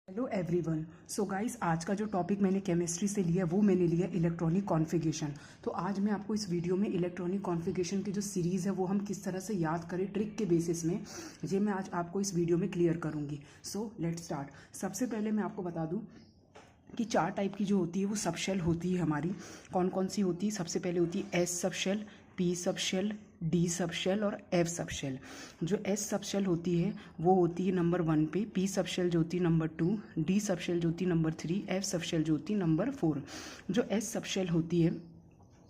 Hello everyone. So guys, आज का जो टॉपिक मैंने केमिस्ट्री से लिया वो मैंने लिया इलेक्ट्रॉनिक कॉन्फ़िगरेशन। तो आज मैं आपको इस वीडियो में इलेक्ट्रॉनिक कॉन्फ़िगरेशन की जो सीरीज़ है वो हम किस तरह से याद करें ट्रिक के बेसिस में, ये मैं आज आपको इस वीडियो में क्लियर करूँगी। So let's start. सबसे पहले मैं आपको बता दूँ कि 4 टाइप की जो होती है वो सब शेल होती है हमारी। कौन कौन सी होती है? सबसे पहले होती है S sub shell, P sub shell, D sub shell और एफ सब शेल। जो एस सब शेल होती है वो होती है नंबर 1 पे, पी सब शेल जो होती है नंबर 2, डी सब शेल जो होती है नंबर 3, एफ सब शेल जो होती है नंबर 4। जो एस सब शेल होती है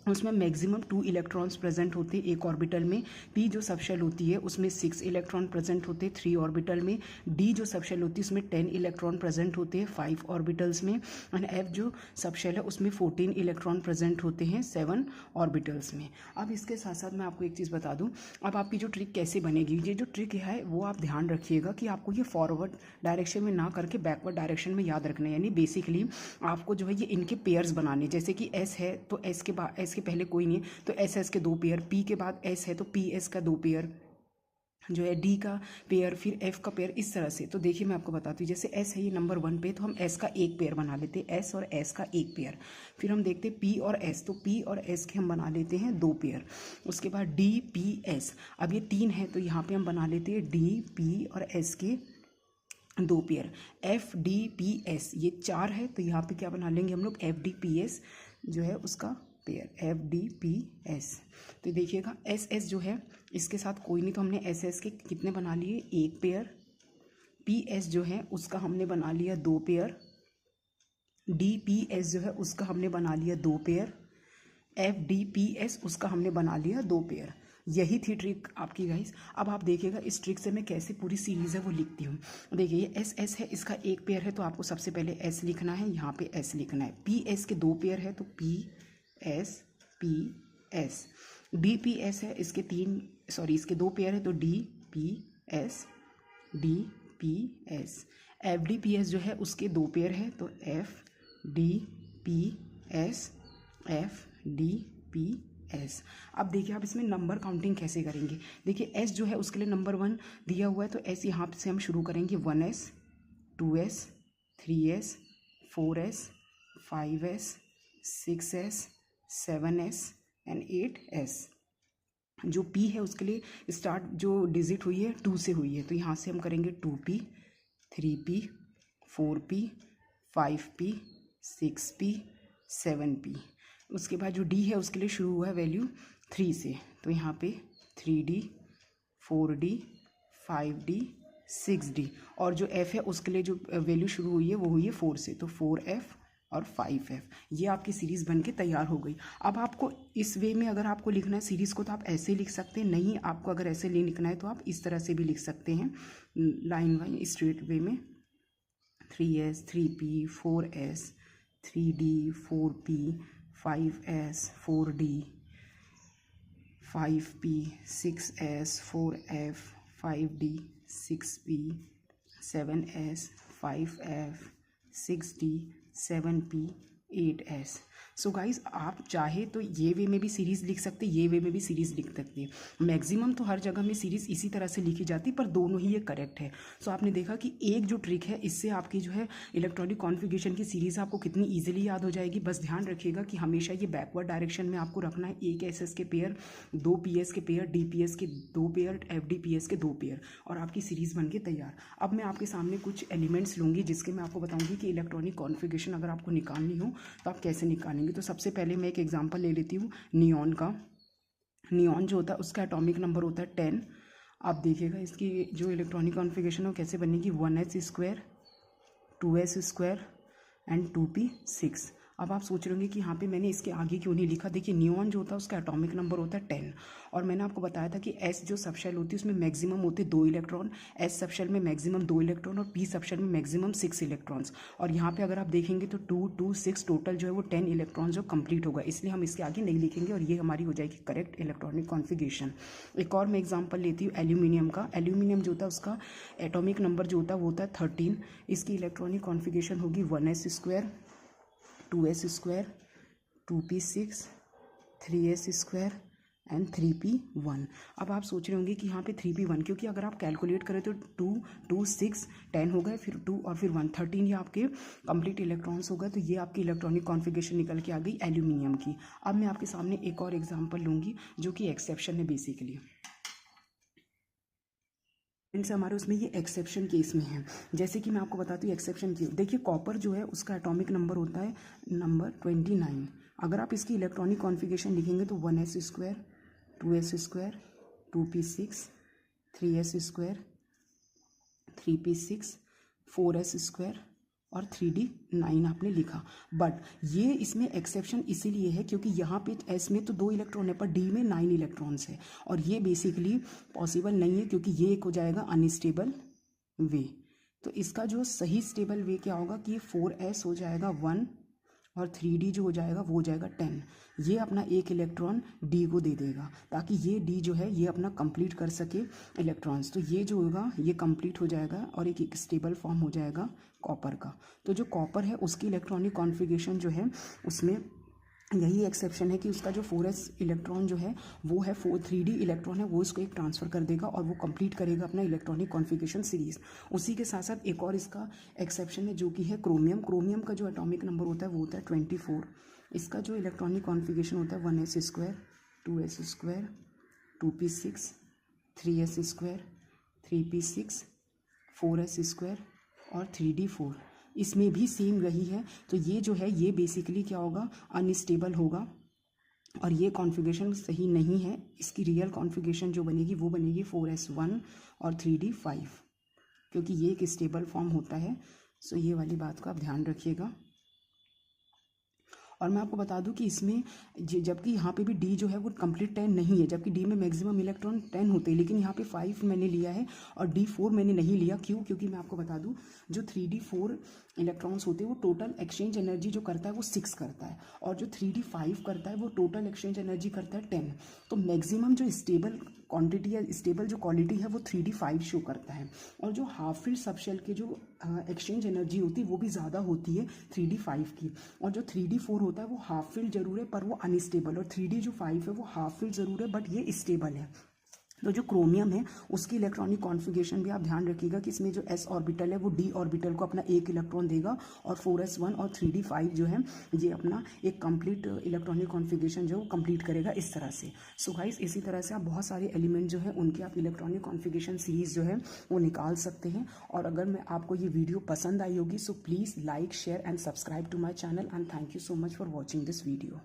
उसमें मैक्सिमम 2 इलेक्ट्रॉन्स प्रेजेंट होते हैं एक ऑर्बिटल में। पी जो सबशेल होती है उसमें 6 इलेक्ट्रॉन प्रेजेंट होते हैं 3 ऑर्बिटल में। डी जो सबशेल होती है उसमें 10 इलेक्ट्रॉन प्रेजेंट होते हैं 5 ऑर्बिटल्स में। एंड एफ जो सबशेल है उसमें 14 इलेक्ट्रॉन प्रेजेंट होते हैं 7 ऑर्बिटल्स में। अब इसके साथ साथ मैं आपको एक चीज़ बता दूँ, अब आपकी जो ट्रिक कैसे बनेगी, ये जो ट्रिक है वो आप ध्यान रखिएगा कि आपको ये फॉरवर्ड डायरेक्शन में ना करके बैकवर्ड डायरेक्शन में याद रखना है। यानी बेसिकली आपको जो है ये इनके पेयर्स बनाने, जैसे कि एस है तो एस के बाद, एस के पहले कोई नहीं है तो एस एस के 2 पेयर, पी के बाद एस है तो पी एस का 2 पेयर जो है, डी का पेयर, फिर एफ का पेयर, इस तरह से। तो देखिए मैं आपको बताती हूँ, जैसे एस है ये नंबर 1 पे तो हम एस का एक पेयर बना लेते हैं, एस और एस का एक पेयर। फिर हम देखते हैं पी और एस, तो पी और एस के हम बना लेते हैं 2 पेयर। उसके बाद डी पी एस, अब ये 3 है तो यहाँ पे हम बना लेते हैं डी पी और एस के 2 pair. F D P S ये 4 है तो यहाँ पे क्या बना लेंगे हम लोग, एफ डी पी एस जो है उसका pair, F D P S. तो देखिएगा एस एस जो है इसके साथ कोई नहीं तो हमने एस एस के कितने बना लिए, एक पेयर। पी एस जो है उसका हमने बना लिया 2 पेयर। डी पी एस जो है उसका हमने बना लिया 2 pair. F D P S उसका हमने बना लिया 2 पेयर। यही थी ट्रिक आपकी गाइस। अब आप देखिएगा इस ट्रिक से मैं कैसे पूरी सीरीज़ है वो लिखती हूँ। देखिए ये एस एस है, इसका एक पेयर है तो आपको सबसे पहले एस लिखना है, यहाँ पे एस लिखना है। पी एस के 2 पेयर है तो P S P S. D P S है, इसके 2 पेयर है तो D P S D P S. F D P S जो है उसके 2 पेयर है तो F D P S, F D P S. अब देखिए आप इसमें नंबर काउंटिंग कैसे करेंगे। देखिए एस जो है उसके लिए नंबर 1 दिया हुआ है तो एस यहाँ से हम शुरू करेंगे 1s 2s 3s 4s 5s 6s 7s and 8s। जो पी है उसके लिए स्टार्ट जो डिजिट हुई है 2 से हुई है तो यहाँ से हम करेंगे 2p 3p 4p 5p 6p 7p। उसके बाद जो डी है उसके लिए शुरू हुआ है वैल्यू 3 से तो यहाँ पे 3d 4d 5d 6d। और जो एफ है उसके लिए जो वैल्यू शुरू हुई है वो हुई है 4 से तो 4f और 5f। ये आपकी सीरीज़ बन के तैयार हो गई। अब आपको इस वे में अगर आपको लिखना है सीरीज़ को तो आप ऐसे लिख सकते हैं, नहीं आपको अगर ऐसे नहीं लिखना है तो आप इस तरह से भी लिख सकते हैं, लाइन वाइन स्ट्रेट वे में। 3s 3p 4s 3d 4p 5s 4d 5p 6s 4f 5d 6p 7s 5f 6d 7p 8s। So guys आप चाहे तो ये वे में भी सीरीज़ लिख सकते, ये वे में भी सीरीज़ लिख सकते हैं। मैक्सिमम तो हर जगह में सीरीज़ इसी तरह से लिखी जाती पर दोनों ही ये करेक्ट है। सो आपने देखा कि एक जो ट्रिक है इससे आपकी जो है इलेक्ट्रॉनिक कॉन्फ़िगरेशन की सीरीज़ आपको कितनी ईजिली याद हो जाएगी। बस ध्यान रखिएगा कि हमेशा ये बैकवर्ड डायरेक्शन में आपको रखना है। एक एस एस के पेयर, 2 पी एस के पेयर, डी पी एस के 2 pair, F D P S के 2 पेयर, और आपकी सीरीज़ बन के तैयार। अब मैं आपके सामने कुछ एलिमेंट्स लूँगी जिसके मैं आपको बताऊँगी कि इलेक्ट्रॉनिक कॉन्फ़िगरेशन अगर आपको निकालनी हो तो आप कैसे निकालेंगे। तो सबसे पहले मैं एक एग्जांपल ले लेती हूँ नियॉन का। नियॉन जो होता है उसका एटॉमिक नंबर होता है 10। आप देखिएगा इसकी जो इलेक्ट्रॉनिक कॉन्फ़िगरेशन हो कैसे बनेगी, 1s square 2s square and 2p6। अब आप सोच रहे होंगे कि यहाँ पे मैंने इसके आगे क्यों नहीं लिखा। देखिए नियॉन जो होता है उसका एटॉमिक नंबर होता है 10 और मैंने आपको बताया था कि एस जो सबशेल होती है उसमें मैक्सिमम होते 2 इलेक्ट्रॉन, एस सबशेल में मैक्सिमम 2 इलेक्ट्रॉन और पी सबशेल में मैक्सिमम 6 इलेक्ट्रॉन्स। और यहाँ पे अगर आप देखेंगे तो 2 2 6 टोटल जो है वो 10 इलेक्ट्रॉन जो कंप्लीट होगा, इसलिए हम इसके आगे नहीं लिखेंगे और ये हमारी हो जाएगी करेक्ट इलेक्ट्रॉनिक कॉन्फ़िगरेशन। एक और मैं एग्जाम्पल लेती हूँ एल्यूमिनियम का। एल्यूमिनियम जो होता है उसका एटॉमिक नंबर जो होता है वो होता है 13। इसकी इलेक्ट्रॉनिक कॉन्फ़िगरेशन होगी 1s square 2s square 2p6 3s square and 3p1। अब आप सोच रहे होंगे कि यहाँ पे 3p1, क्योंकि अगर आप कैलकुलेट करें तो 2 2 6 10 हो गए, फिर 2 और फिर 1 13, ये आपके कंप्लीट इलेक्ट्रॉन्स हो गए। तो ये आपकी इलेक्ट्रॉनिक कॉन्फ़िगरेशन निकल के आ गई एल्यूमिनियम की। अब मैं आपके सामने एक और एग्जांपल लूँगी जो कि एक्सेप्शन है बेसिकली। इनसे हमारे उसमें ये एक्सेप्शन केस में है। जैसे कि मैं आपको बताती हूँ एक्सेप्शन केस। देखिए कॉपर जो है उसका एटॉमिक नंबर होता है नंबर 29। अगर आप इसकी इलेक्ट्रॉनिक कॉन्फ़िगरेशन लिखेंगे तो 1s², 2s², 2p6, 3s², 3p6, 4s² और 3d9 आपने लिखा। बट ये इसमें एक्सेप्शन इसीलिए है क्योंकि यहाँ पे एस में तो 2 इलेक्ट्रॉन है पर डी में 9 इलेक्ट्रॉन्स है, और ये बेसिकली पॉसिबल नहीं है क्योंकि ये एक हो जाएगा अनस्टेबल वे। तो इसका जो सही स्टेबल वे क्या होगा कि 4s हो जाएगा 1 और 3d जो हो जाएगा वो हो जाएगा 10। ये अपना एक इलेक्ट्रॉन d को दे देगा ताकि ये d जो है ये अपना कंप्लीट कर सके इलेक्ट्रॉन्स। तो ये जो होगा ये कंप्लीट हो जाएगा और एक स्टेबल फॉर्म हो जाएगा कॉपर का। तो जो कॉपर है उसकी इलेक्ट्रॉनिक कॉन्फ़िगरेशन जो है उसमें यही एक्सेप्शन है कि उसका जो 4s इलेक्ट्रॉन जो है वो है 3d इलेक्ट्रॉन है, वो इसको एक ट्रांसफ़र कर देगा और वो कंप्लीट करेगा अपना इलेक्ट्रॉनिक कॉन्फ़िगरेशन सीरीज़। उसी के साथ साथ एक और इसका एक्सेप्शन है जो कि है क्रोमियम। क्रोमियम का जो एटॉमिक नंबर होता है वो होता है 24। इसका जो इलेक्ट्रॉनिक कॉन्फ़िगरेशन होता है 1s², 2s², 2p6, 3s², 3p6, 4s² और 3d4। इसमें भी सेम वही है। तो ये जो है ये बेसिकली क्या होगा अनस्टेबल होगा और ये कॉन्फ़िगरेशन सही नहीं है। इसकी रियल कॉन्फ़िगरेशन जो बनेगी वो बनेगी 4s1 और 3d5, क्योंकि ये एक स्टेबल फॉर्म होता है। सो ये वाली बात को आप ध्यान रखिएगा। और मैं आपको बता दूं कि इसमें जबकि यहाँ पे भी डी जो है वो कंप्लीट 10 नहीं है, जबकि डी में मैक्सिमम इलेक्ट्रॉन 10 होते हैं, लेकिन यहाँ पे 5 मैंने लिया है और d4 मैंने नहीं लिया। क्यों? क्योंकि मैं आपको बता दूं जो 3d4 इलेक्ट्रॉन्स होते हैं वो टोटल एक्सचेंज एनर्जी जो करता है वो 6 करता है, और जो 3d5 करता है वो टोटल एक्सचेंज एनर्जी करता है 10। तो मैक्सिमम जो स्टेबल क्वांटिटी या स्टेबल जो क्वालिटी है वो 3d5 शो करता है, और जो हाफ फिल्ड सबशेल के जो एक्सचेंज एनर्जी होती है वो भी ज़्यादा होती है 3d5 की। और जो 3d4 होता है वो हाफ फिल्ड जरूर है पर वो अनस्टेबल, और 3d जो 5 है वो हाफ फिल्ड जरूर है बट ये स्टेबल है। तो जो क्रोमियम है उसकी इलेक्ट्रॉनिक कॉन्फ़िगरेशन भी आप ध्यान रखिएगा कि इसमें जो s ऑर्बिटल है वो d ऑर्बिटल को अपना एक इलेक्ट्रॉन देगा, और 4s1 और 3d5 जो है ये अपना एक कंप्लीट इलेक्ट्रॉनिक कॉन्फ़िगरेशन जो है वो कंप्लीट करेगा इस तरह से। सो गाइस इसी तरह से आप बहुत सारे एलिमेंट जो है उनके आप इलेक्ट्रॉनिक कॉन्फ़िगरेशन सीरीज़ जो है वो निकाल सकते हैं। और अगर मैं आपको ये वीडियो पसंद आई होगी so please like share and subscribe to my channel, and thank you so much for watching this video.